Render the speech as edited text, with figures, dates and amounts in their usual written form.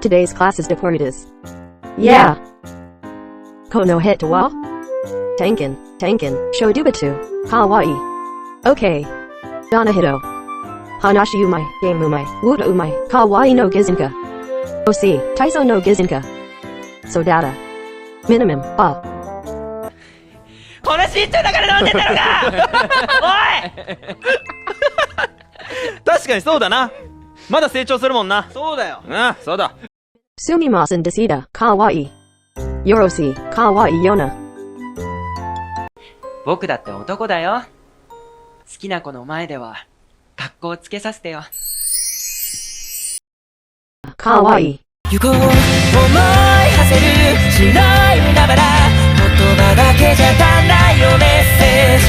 today's class is deportes. Yeah. Kono heta wa? Tenkin, shodubatu, kawaii. Okay. Dana hito. Hanashi umai, game umai, wuta umai, kawaii no gizinka. Osi, taiso no gizinka. Sodata. Minimum, この身長だから飲んでたのかおい確かにそうだな。まだ成長するもんな。そうだよ。うん、そうだ。Sumimasen desida, kawaii. Yorosi, kawaii yona. 僕だって男だよ。好きな子の前では格好つけさせてよ。Kawaii. 行こう思い馳せる白い海原、言葉だけじゃ足んないよメッセージ。